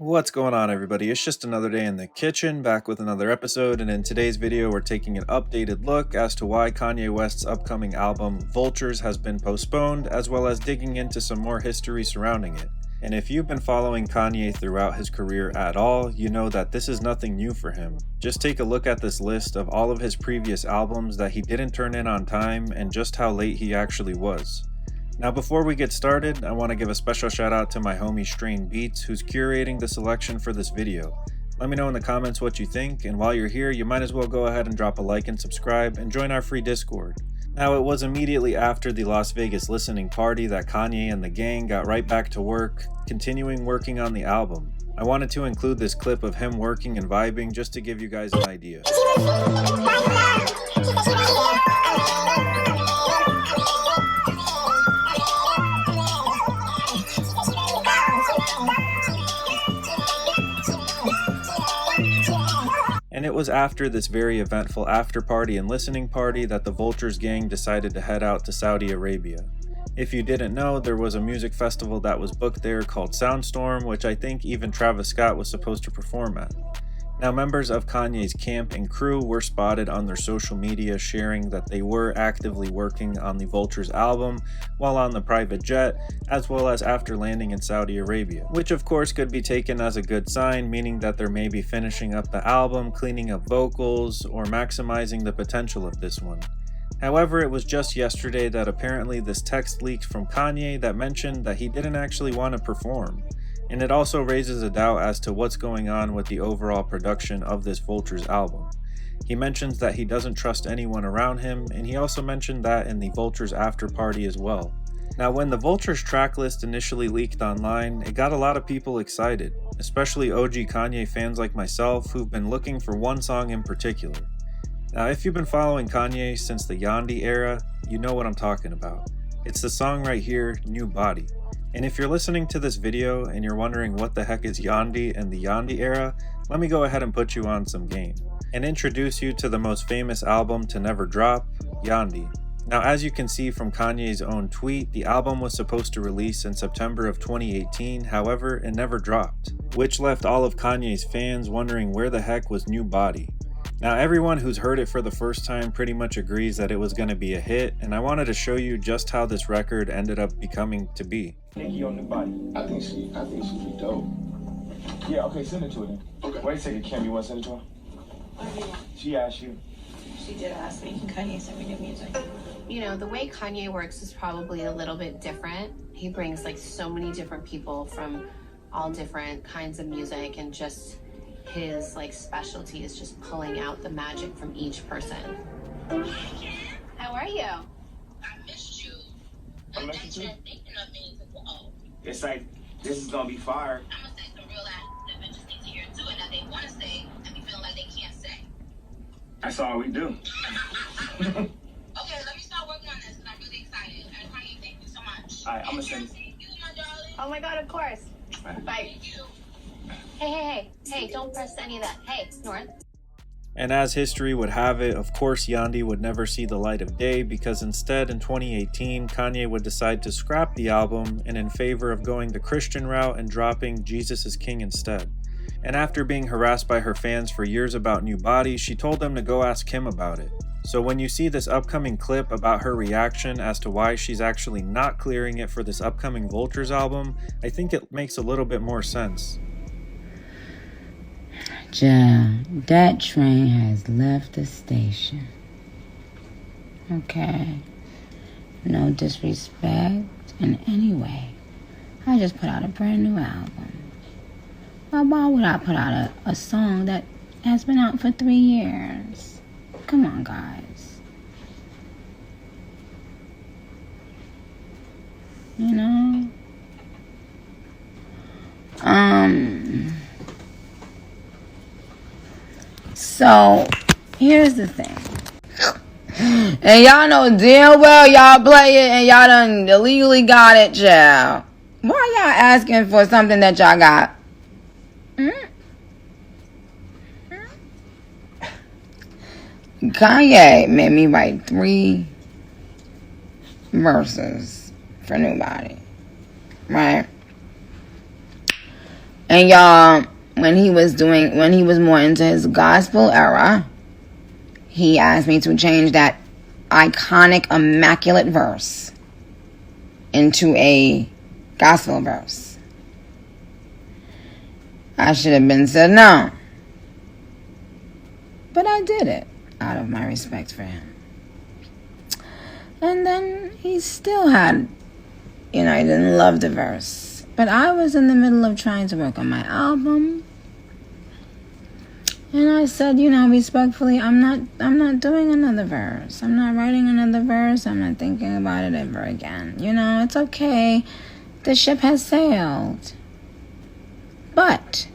What's going on, everybody? It's just another day in the kitchen, back with another episode, and in today's video we're taking an updated look as to why Kanye West's upcoming album Vultures has been postponed, as well as digging into some more history surrounding it. And if you've been following Kanye throughout his career at all, you know that this is nothing new for him. Just take a look at this list of all of his previous albums that he didn't turn in on time and just how late he actually was. Now before we get started, I want to give a special shout out to my homie Strain Beats, who's curating the selection for this video. Let me know in the comments what you think, and while you're here, you might as well go ahead and drop a like and subscribe and join our free Discord. Now it was immediately after the Las Vegas listening party that Kanye and the gang got right back to work, continuing working on the album. I wanted to include this clip of him working and vibing just to give you guys an idea. And it was after this very eventful after party and listening party that the Vultures gang decided to head out to Saudi Arabia. If you didn't know, there was a music festival that was booked there called Soundstorm, which I think even Travis Scott was supposed to perform at. Now, members of Kanye's camp and crew were spotted on their social media sharing that they were actively working on the Vultures album while on the private jet, as well as after landing in Saudi Arabia, which of course could be taken as a good sign, meaning that they may be finishing up the album, cleaning up vocals, or maximizing the potential of this one. However, it was just yesterday that apparently this text leaked from Kanye that mentioned that he didn't actually want to perform. And it also raises a doubt as to what's going on with the overall production of this Vultures album. He mentions that he doesn't trust anyone around him, and he also mentioned that in the Vultures after party as well. Now, when the Vultures track list initially leaked online, it got a lot of people excited, especially OG Kanye fans like myself who've been looking for one song in particular. Now, if you've been following Kanye since the Yandhi era, you know what I'm talking about. It's the song right here, New Body. And if you're listening to this video and you're wondering what the heck is Yandhi and the Yandhi era, let me go ahead and put you on some game and introduce you to the most famous album to never drop, Yandhi. Now, as you can see from Kanye's own tweet, the album was supposed to release in September of 2018, however, it never dropped, which left all of Kanye's fans wondering where the heck was New Body. Now, everyone who's heard it for the first time pretty much agrees that it was going to be a hit, and I wanted to show you just how this record ended up becoming to be. Nicki on New Body. I think she's be dope. Yeah, okay, send it to her then. Okay. Wait a second, Cam, you want to send it to her? She asked you. She did ask me. Kanye sent me new music. You know, the way Kanye works is probably a little bit different. He brings like so many different people from all different kinds of music, and just his like specialty is just pulling out the magic from each person. How are you? I missed you. I missed you too. Thinking of me. Whoa. It's like, this is gonna be fire. I'm gonna say some real ass adventures things to hear too, and that they want to say and be feeling like they can't say. That's all we do. Okay, let me start working on this because I'm really excited. And Kanye, thank you so much. All right, I'm gonna send you, my darling. Oh my God, of course. Right. Bye. Thank you. Hey, don't press any of that. Hey, North. And as history would have it, of course Yandhi would never see the light of day, because instead in 2018, Kanye would decide to scrap the album and in favor of going the Christian route and dropping Jesus is King instead. And after being harassed by her fans for years about New Body, she told them to go ask him about it. So when you see this upcoming clip about her reaction as to why she's actually not clearing it for this upcoming Vultures album, I think it makes a little bit more sense. Child, that train has left the station. Okay. No disrespect in any way. I just put out a brand new album. Well, why would I put out a song that has been out for 3 years? Come on, guys. You know? So, here's the thing. And y'all know damn well y'all play it and y'all done illegally got it, child. Why y'all asking for something that y'all got? Kanye made me write 3 verses for New Body. Right? And y'all, when he was more into his gospel era, he asked me to change that iconic, immaculate verse into a gospel verse. I should have been said no. But I did it out of my respect for him. And then he still had, he didn't love the verse. But I was in the middle of trying to work on my album. And I said, respectfully, I'm not doing another verse. I'm not writing another verse. I'm not thinking about it ever again. It's okay. The ship has sailed. But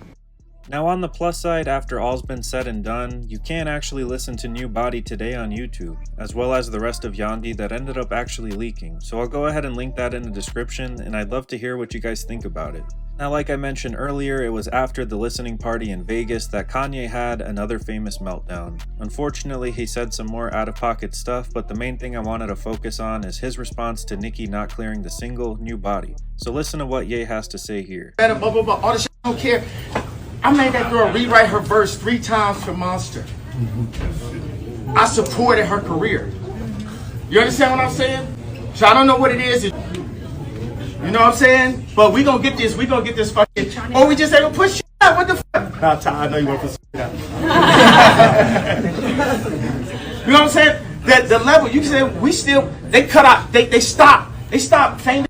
now on the plus side, after all's been said and done, you can actually listen to New Body today on YouTube, as well as the rest of Yandhi that ended up actually leaking, so I'll go ahead and link that in the description, and I'd love to hear what you guys think about it. Now, like I mentioned earlier, it was after the listening party in Vegas that Kanye had another famous meltdown. Unfortunately, he said some more out-of-pocket stuff, but the main thing I wanted to focus on is his response to Nicki not clearing the single New Body. So listen to what Ye has to say here. Blah, blah, blah, all this shit, I don't care. I made that girl rewrite her verse 3 times for Monster. I supported her career. You understand what I'm saying? So I don't know what it is. You know what I'm saying? But we gonna get this. We gonna get this fucking. Or we just ain't gonna push shit out. What the fuck? Nah, Ty, I know you want to push shit out. You know what I'm saying? The level. You said we still. They cut out. They stopped. They stopped fame.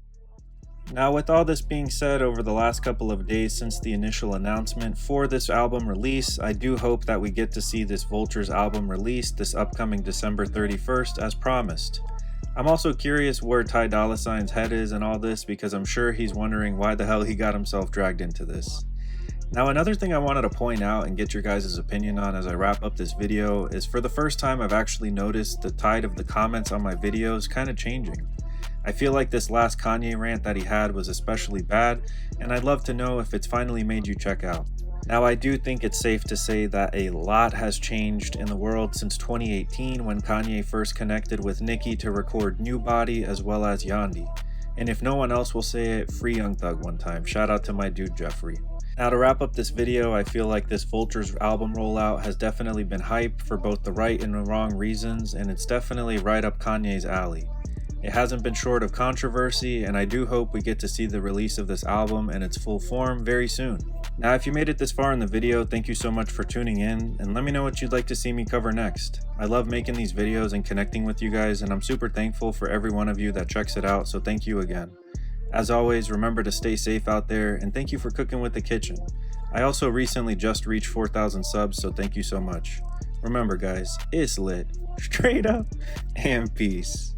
Now, with all this being said, over the last couple of days since the initial announcement for this album release, I do hope that we get to see this Vultures album released this upcoming December 31st as promised. I'm also curious where TyDollasign's head is in all this, because I'm sure he's wondering why the hell he got himself dragged into this. Now, another thing I wanted to point out and get your guys' opinion on as I wrap up this video is, for the first time I've actually noticed the tide of the comments on my videos kind of changing. I feel like this last Kanye rant that he had was especially bad, and I'd love to know if it's finally made you check out. Now, I do think it's safe to say that a lot has changed in the world since 2018 when Kanye first connected with Nicki to record New Body as well as Yandhi. And if no one else will say it, free Young Thug one time. Shout out to my dude Jeffrey. Now, to wrap up this video, I feel like this Vultures album rollout has definitely been hype for both the right and the wrong reasons, and it's definitely right up Kanye's alley. It hasn't been short of controversy, and I do hope we get to see the release of this album in its full form very soon. Now, if you made it this far in the video, thank you so much for tuning in, and let me know what you'd like to see me cover next. I love making these videos and connecting with you guys, and I'm super thankful for every one of you that checks it out, so thank you again. As always, remember to stay safe out there, and thank you for cooking with the kitchen. I also recently just reached 4,000 subs, so thank you so much. Remember guys, it's lit, straight up, and peace.